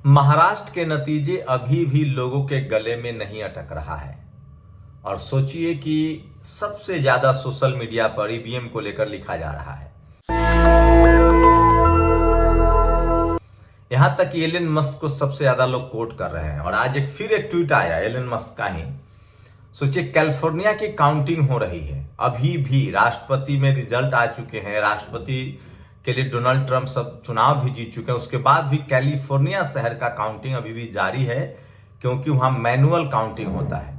महाराष्ट्र के नतीजे अभी भी लोगों के गले में नहीं अटक रहा है। और सोचिए कि सबसे ज्यादा सोशल मीडिया पर ईवीएम को लेकर लिखा जा रहा है। यहां तक कि एलन मस्क को सबसे ज्यादा लोग कोट कर रहे हैं। और आज फिर एक ट्वीट आया एलन मस्क का ही। सोचिए, कैलिफोर्निया की काउंटिंग हो रही है, अभी भी राष्ट्रपति में रिजल्ट आ चुके हैं, राष्ट्रपति के लिए डोनाल्ड ट्रंप सब चुनाव भी जीत चुके हैं, उसके बाद भी कैलिफोर्निया शहर का काउंटिंग अभी भी जारी है, क्योंकि वहां मैनुअल काउंटिंग होता है।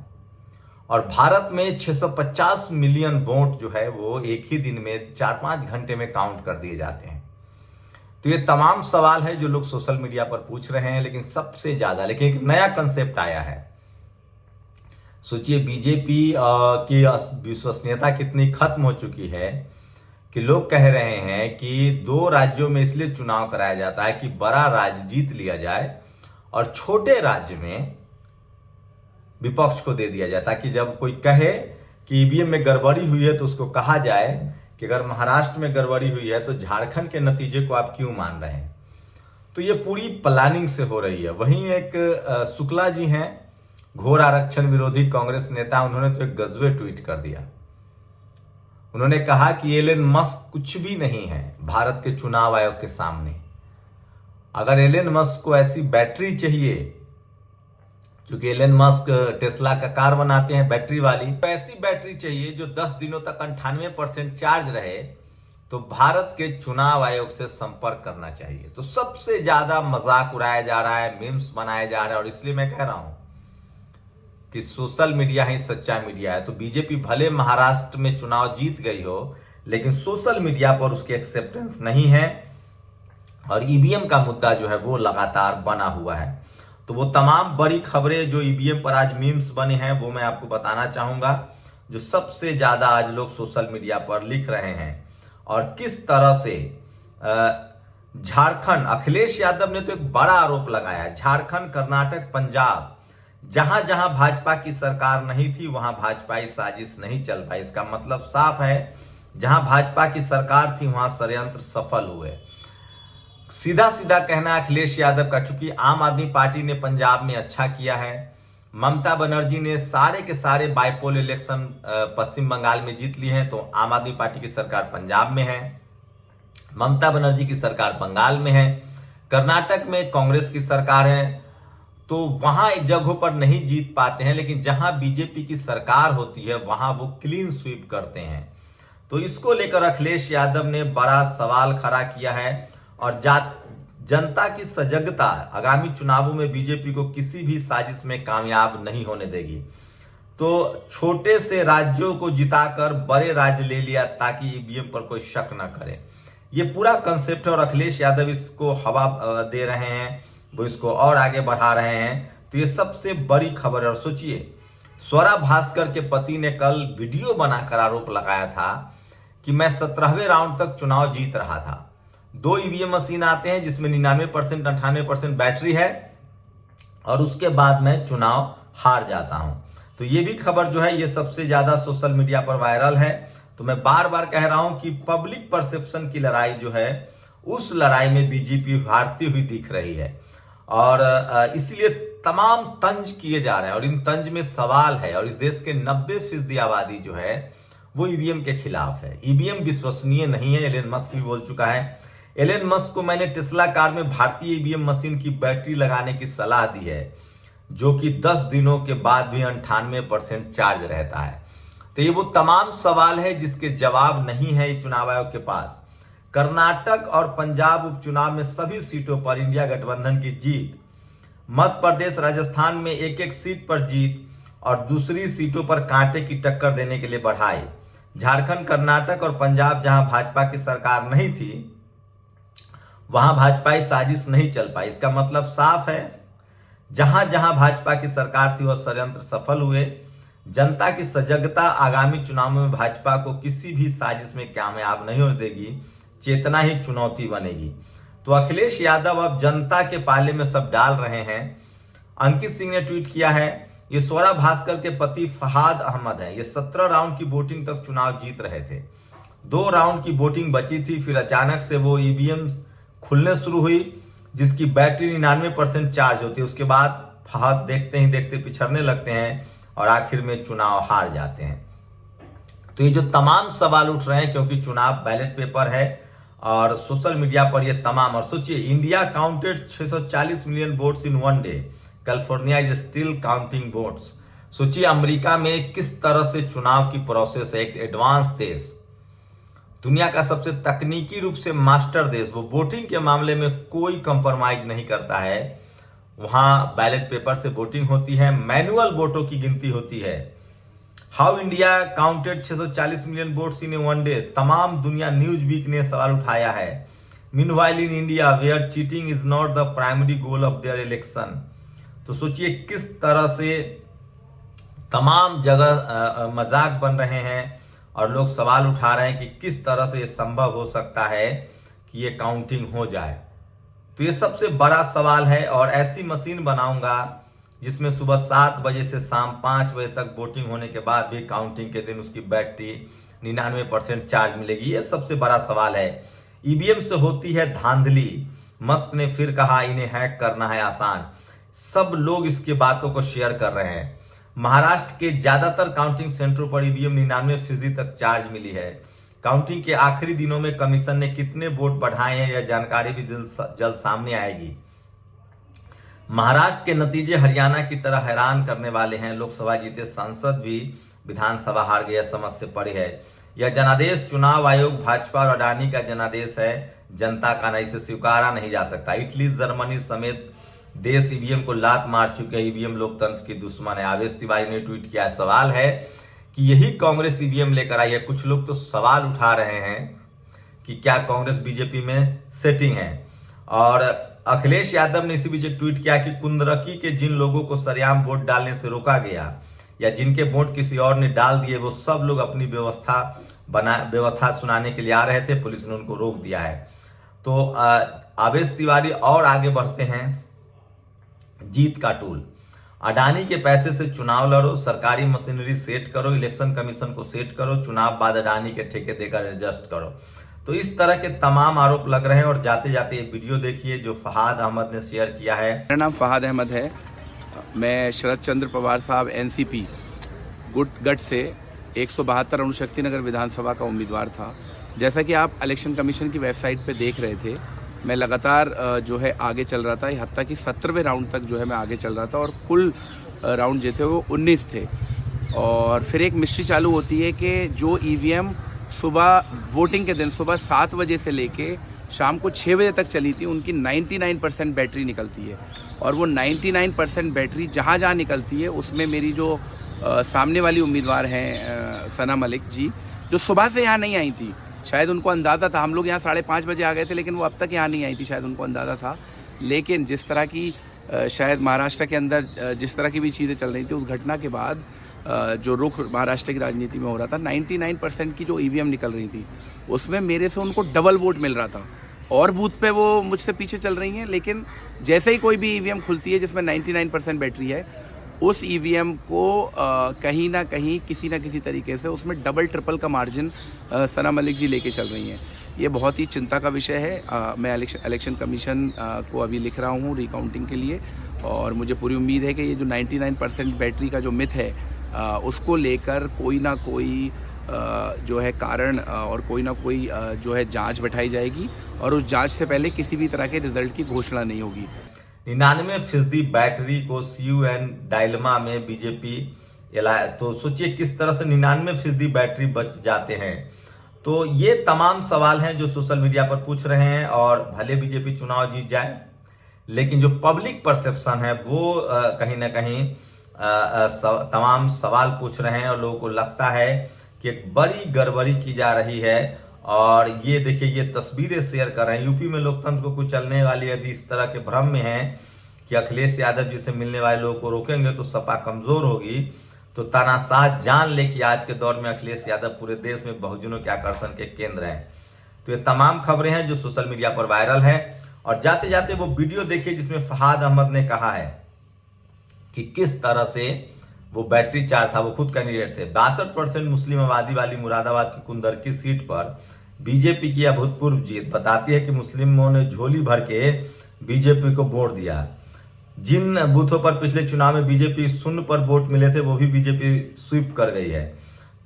और भारत में 650 मिलियन वोट जो है वो एक ही दिन में 4-5 घंटे में काउंट कर दिए जाते हैं। तो ये तमाम सवाल है जो लोग सोशल मीडिया पर पूछ रहे हैं। लेकिन सबसे ज्यादा एक नया कंसेप्ट आया है। सोचिए, बीजेपी की विश्वसनीयता कितनी खत्म हो चुकी है कि लोग कह रहे हैं कि 2 राज्यों में इसलिए चुनाव कराया जाता है कि बड़ा राज्य जीत लिया जाए और छोटे राज्य में विपक्ष को दे दिया जाए, ताकि जब कोई कहे कि ईवीएम में गड़बड़ी हुई है तो उसको कहा जाए कि अगर महाराष्ट्र में गड़बड़ी हुई है तो झारखंड के नतीजे को आप क्यों मान रहे हैं। तो ये पूरी प्लानिंग से हो रही है। वहीं एक शुक्ला जी हैं, घोर आरक्षण विरोधी कांग्रेस नेता, उन्होंने तो एक गजबे ट्वीट कर दिया। उन्होंने कहा कि एलन मस्क कुछ भी नहीं है भारत के चुनाव आयोग के सामने। अगर एलन मस्क को ऐसी बैटरी चाहिए, क्योंकि एलन मस्क टेस्ला का कार बनाते हैं बैटरी वाली, तो ऐसी बैटरी चाहिए जो 10 दिनों तक 98% चार्ज रहे, तो भारत के चुनाव आयोग से संपर्क करना चाहिए। तो सबसे ज्यादा मजाक उड़ाया जा रहा है, मीम्स बनाया जा रहा है। और इसलिए मैं कह रहा हूं कि सोशल मीडिया ही सच्चा मीडिया है। तो बीजेपी भले महाराष्ट्र में चुनाव जीत गई हो, लेकिन सोशल मीडिया पर उसकी एक्सेप्टेंस नहीं है। और ईवीएम का मुद्दा जो है वो लगातार बना हुआ है। तो वो तमाम बड़ी खबरें जो ईवीएम पर आज मीम्स बने हैं वो मैं आपको बताना चाहूंगा, जो सबसे ज्यादा आज लोग सोशल मीडिया पर लिख रहे हैं। और किस तरह से झारखंड, अखिलेश यादव ने तो एक बड़ा आरोप लगाया, झारखंड, कर्नाटक, पंजाब, जहां जहां भाजपा की सरकार नहीं थी वहां भाजपाई साजिश नहीं चल पाई। इसका मतलब साफ है, जहां भाजपा की सरकार थी वहां षड्यंत्र सफल हुए। सीधा सीधा कहना अखिलेश यादव का, चूंकि आम आदमी पार्टी ने पंजाब में अच्छा किया है, ममता बनर्जी ने सारे के सारे बाइपोल इलेक्शन पश्चिम बंगाल में जीत लिए हैं, तो आम आदमी पार्टी की सरकार पंजाब में है, ममता बनर्जी की सरकार बंगाल में है, कर्नाटक में कांग्रेस की सरकार है। तो वहां एक जगहों पर नहीं जीत पाते हैं, लेकिन जहां बीजेपी की सरकार होती है वहां वो क्लीन स्वीप करते हैं। तो इसको लेकर अखिलेश यादव ने बड़ा सवाल खड़ा किया है। और जनता की सजगता आगामी चुनावों में बीजेपी को किसी भी साजिश में कामयाब नहीं होने देगी। तो छोटे से राज्यों को जिताकर बड़े राज्य ले लिया ताकि ईवीएम पर कोई शक न करे। ये पूरा कंसेप्ट है और अखिलेश यादव इसको हवा दे रहे हैं, वो इसको और आगे बढ़ा रहे हैं। तो ये सबसे बड़ी खबर है। और सोचिए, स्वरा भास्कर के पति ने कल वीडियो बनाकर आरोप लगाया था कि मैं 17वें राउंड तक चुनाव जीत रहा था। 2 ईवीएम मशीन आते हैं जिसमें 99% 98% बैटरी है, और उसके बाद मैं चुनाव हार जाता हूं। तो ये भी खबर जो है ये सबसे ज्यादा सोशल मीडिया पर वायरल है। तो मैं बार बार कह रहा हूं कि पब्लिक परसेप्शन की लड़ाई जो है, उस लड़ाई में बीजेपी हारती हुई दिख रही है। और इसलिए तमाम तंज किए जा रहे हैं। और इन तंज में सवाल है, और इस देश के 90% आबादी जो है वो ईवीएम के खिलाफ है। ईवीएम विश्वसनीय नहीं है, एलन मस्क भी बोल चुका है। एलन मस्क को मैंने टेस्ला कार में भारतीय ईवीएम मशीन की बैटरी लगाने की सलाह दी है, जो कि 10 दिनों के बाद भी 98% चार्ज रहता है। तो ये वो तमाम सवाल है जिसके जवाब नहीं है चुनाव आयोग के पास। कर्नाटक और पंजाब उपचुनाव में सभी सीटों पर इंडिया गठबंधन की जीत, मध्य प्रदेश राजस्थान में एक सीट पर जीत, और दूसरी सीटों पर कांटे की टक्कर देने के लिए बढ़ाई। झारखंड, कर्नाटक और पंजाब जहां भाजपा की सरकार नहीं थी वहां भाजपाई साजिश नहीं चल पाई। इसका मतलब साफ है, जहां जहां भाजपा की सरकार थी वह षड्यंत्र सफल हुए। जनता की सजगता आगामी चुनावों में भाजपा को किसी भी साजिश में कामयाब नहीं होने देगी, चेतना ही चुनौती बनेगी। तो अखिलेश यादव अब जनता के पाले में सब डाल रहे हैं। अंकित सिंह ने ट्वीट किया है, ये स्वरा भास्कर के पति फहाद अहमद है। ये 17 राउंड की वोटिंग तक चुनाव जीत रहे थे, 2 राउंड की वोटिंग बची थी, फिर अचानक से वो ईवीएम खुलने शुरू हुई, जिसकी बैटरी 99% चार्ज होती है। उसके बाद फहद देखते ही देखते पिछड़ने लगते हैं और आखिर में चुनाव हार जाते हैं। तो ये जो तमाम सवाल उठ रहे हैं, क्योंकि चुनाव बैलेट पेपर है और सोशल मीडिया पर ये तमाम, और सोचिए India counted 640 million votes in one day, California is still counting votes. सोचिए अमेरिका में किस तरह से चुनाव की प्रोसेस है। एक एडवांस देश, दुनिया का सबसे तकनीकी रूप से मास्टर देश, वो वोटिंग के मामले में कोई कंप्रोमाइज नहीं करता है। वहां बैलेट पेपर से वोटिंग होती है, मैनुअल वोटों की गिनती होती है। How India counted 640 million votes in a one day, तमाम दुनिया न्यूज वीक ने सवाल उठाया है। Meanwhile in India where cheating is not the primary goal of their election. तो सोचिए किस तरह से तमाम जगह मजाक बन रहे हैं और लोग सवाल उठा रहे हैं कि किस तरह से ये संभव हो सकता है कि ये काउंटिंग हो जाए। तो ये सबसे बड़ा सवाल है। और ऐसी मशीन बनाऊंगा जिसमें सुबह 7 बजे से शाम 5 बजे तक वोटिंग होने के बाद भी काउंटिंग के दिन उसकी बैटरी 99% चार्ज मिलेगी। ये सबसे बड़ा सवाल है। ईवीएम से होती है धांधली, मस्क ने फिर कहा इन्हें हैक करना है आसान। सब लोग इसकी बातों को शेयर कर रहे हैं। महाराष्ट्र के ज्यादातर काउंटिंग सेंटरों पर ईवीएम 99% तक चार्ज मिली है। काउंटिंग के आखिरी दिनों में कमीशन ने कितने वोट बढ़ाए हैं यह जानकारी भी जल्द सामने आएगी। महाराष्ट्र के नतीजे हरियाणा की तरह हैरान करने वाले हैं। लोकसभा जीते सांसद भी विधानसभा हार गए, समझ से परे है। यह जनादेश चुनाव आयोग भाजपा और अडानी का जनादेश है, जनता का नहीं, इसे स्वीकारा नहीं जा सकता। इटली, जर्मनी समेत देश ईवीएम को लात मार चुके हैं। ईवीएम लोकतंत्र की दुश्मन है। आवेश तिवारी ने ट्वीट किया। सवाल है कि यही कांग्रेस ईवीएम लेकर आई है। कुछ लोग तो सवाल उठा रहे हैं कि क्या कांग्रेस बीजेपी में सेटिंग है। और अखिलेश यादव ने इसी बीच एक ट्वीट किया कि कुंदरकी के जिन लोगों को सरेआम वोट डालने से रोका गया या जिनके वोट किसी और ने डाल दिए, वो सब लोग अपनी व्यवस्था सुनाने के लिए आ रहे थे, पुलिस ने उनको रोक दिया है। तो आवेश तिवारी और आगे बढ़ते हैं। जीत का टूल, अडानी के पैसे से चुनाव लड़ो, सरकारी मशीनरी सेट करो, इलेक्शन कमीशन को सेट करो, चुनाव बाद अडानी के ठेके देकर एडजस्ट करो। तो इस तरह के तमाम आरोप लग रहे हैं। और जाते जाते ये वीडियो देखिए जो फहाद अहमद ने शेयर किया है। मेरा नाम फहाद अहमद है। मैं शरद चंद्र पवार साहब एनसीपी गठ से 172 अणुशक्ति नगर विधानसभा का उम्मीदवार था। जैसा कि आप इलेक्शन कमीशन की वेबसाइट पे देख रहे थे, मैं लगातार जो है आगे चल रहा था। हत्ता कि 17वें राउंड तक जो है मैं आगे चल रहा था और कुल राउंड जो थे वो 19 थे। और फिर एक मिस्ट्री चालू होती है कि जो ईवीएम सुबह वोटिंग के दिन सुबह 7 बजे से लेके शाम को 6 बजे तक चली थी, उनकी 99% बैटरी निकलती है। और वो 99% बैटरी जहाँ जहाँ निकलती है उसमें मेरी जो सामने वाली उम्मीदवार हैं सना मलिक जी, जो सुबह से यहाँ नहीं आई थी, शायद उनको अंदाज़ा था। हम लोग यहाँ 5:30 बजे आ गए थे, लेकिन वो अब तक यहाँ नहीं आई थी, शायद उनको अंदाज़ा था। लेकिन जिस तरह की शायद महाराष्ट्र के अंदर जिस तरह की भी चीज़ें चल रही थी, उस घटना के बाद जो रुख महाराष्ट्र की राजनीति में हो रहा था, 99% की जो ईवीएम निकल रही थी उसमें मेरे से उनको डबल वोट मिल रहा था। और बूथ पे वो मुझसे पीछे चल रही हैं, लेकिन जैसे ही कोई भी ईवीएम खुलती है जिसमें 99% बैटरी है, उस ईवीएम को कहीं ना कहीं किसी ना किसी तरीके से उसमें डबल ट्रिपल का मार्जिन सना मलिक जी लेके चल रही हैं। ये बहुत ही चिंता का विषय है। मैं इलेक्शन कमीशन को अभी लिख रहा हूँ रिकाउंटिंग के लिए, और मुझे पूरी उम्मीद है कि ये जो 99% बैटरी का जो मिथ है उसको लेकर कोई ना कोई जो है कारण और कोई ना कोई जो है जांच बैठाई जाएगी, और उस जांच से पहले किसी भी तरह के रिजल्ट की घोषणा नहीं होगी। 99% बैटरी को CUN डायलमा में बीजेपी तो सोचिए किस तरह से 99% बैटरी बच जाते हैं। तो ये तमाम सवाल हैं जो सोशल मीडिया पर पूछ रहे हैं। और भले बीजेपी चुनाव जीत जाए, लेकिन जो पब्लिक परसेप्शन है वो कहीं ना कहीं तमाम सवाल पूछ रहे हैं और लोगों को लगता है कि एक बड़ी गड़बड़ी की जा रही है। और ये देखिए, ये तस्वीरें शेयर कर रहे हैं। यूपी में लोकतंत्र को कुचलने वाली यदि इस तरह के भ्रम में है कि अखिलेश यादव जी से मिलने वाले लोगों को रोकेंगे तो सपा कमजोर होगी, तो तानाशाह जान ले कि आज के दौर में अखिलेश यादव पूरे देश में बहुजनों के आकर्षण के केंद्र हैं। तो ये तमाम खबरें हैं जो सोशल मीडिया पर वायरल है। और जाते जाते वो वीडियो देखिए जिसमें फहाद अहमद ने कहा है कि किस तरह से वो बैटरी चार्ज था। वो खुद कैंडिडेट थे। 62% मुस्लिम आबादी वाली मुरादाबाद की कुंदरकी सीट पर बीजेपी की अभूतपूर्व जीत बताती है कि मुस्लिमों ने झोली भर के बीजेपी को वोट दिया। जिन बूथों पर पिछले चुनाव में बीजेपी 0 पर वोट मिले थे वो भी बीजेपी स्वीप कर गई है।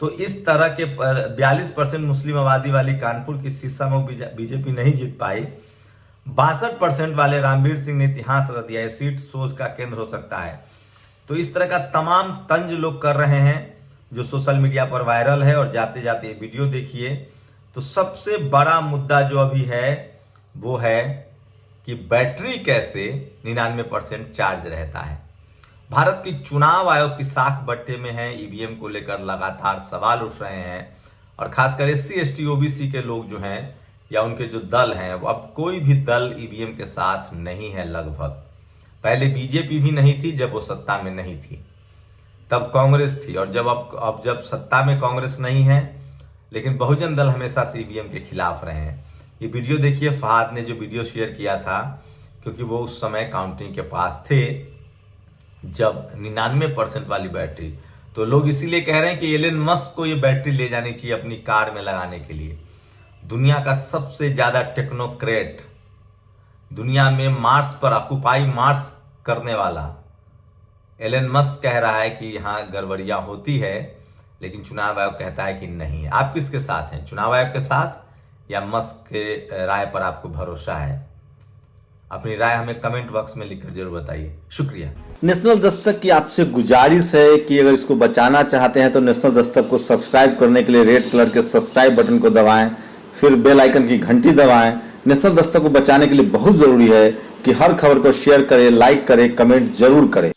तो इस तरह के 42% मुस्लिम आबादी वाली कानपुर की सीसा में बीजेपी नहीं जीत पाई। 62% वाले रामवीर सिंह ने इतिहास रच दिया, सीट सोच का केंद्र हो सकता है। तो इस तरह का तमाम तंज लोग कर रहे हैं जो सोशल मीडिया पर वायरल है। और जाते जाते ये वीडियो देखिए। तो सबसे बड़ा मुद्दा जो अभी है वो है कि बैटरी कैसे 99% चार्ज रहता है। भारत की चुनाव आयोग की साख बट्टे में है। ईवीएम को लेकर लगातार सवाल उठ रहे हैं और खासकर SC ST OBC के लोग जो हैं या उनके जो दल हैं, वो अब कोई भी दल ईवीएम के साथ नहीं है। लगभग पहले बीजेपी भी नहीं थी जब वो सत्ता में नहीं थी, तब कांग्रेस थी। और अब जब सत्ता में कांग्रेस नहीं है, लेकिन बहुजन दल हमेशा से ईवीएम के खिलाफ रहे हैं। ये वीडियो देखिए, फहाद ने जो वीडियो शेयर किया था, क्योंकि वो उस समय काउंटिंग के पास थे जब 99% वाली बैटरी। तो लोग इसीलिए कह रहे हैं कि एलन मस्क को ये बैटरी ले जानी चाहिए अपनी कार में लगाने के लिए। दुनिया का सबसे ज्यादा टेक्नोक्रेट, दुनिया में मार्स पर ऑक्यूपाई मार्स करने वाला एलन मस्क कह रहा है कि यहाँ गड़बड़ियां होती है, लेकिन चुनाव आयोग कहता है कि नहीं है। आप किसके साथ हैं, चुनाव आयोग के साथ या मस्क के राय पर आपको भरोसा है? अपनी राय हमें कमेंट बॉक्स में लिखकर जरूर बताइए। शुक्रिया। नेशनल दस्तक की आपसे गुजारिश है कि अगर इसको बचाना चाहते हैं तो नेशनल दस्तक को सब्सक्राइब करने के लिए रेड कलर के सब्सक्राइब बटन को दबाएं, फिर बेल आइकन की घंटी दबाएं। नेशनल दस्तक को बचाने के लिए बहुत जरूरी है कि हर खबर को शेयर करें, लाइक करें, कमेंट जरूर करें।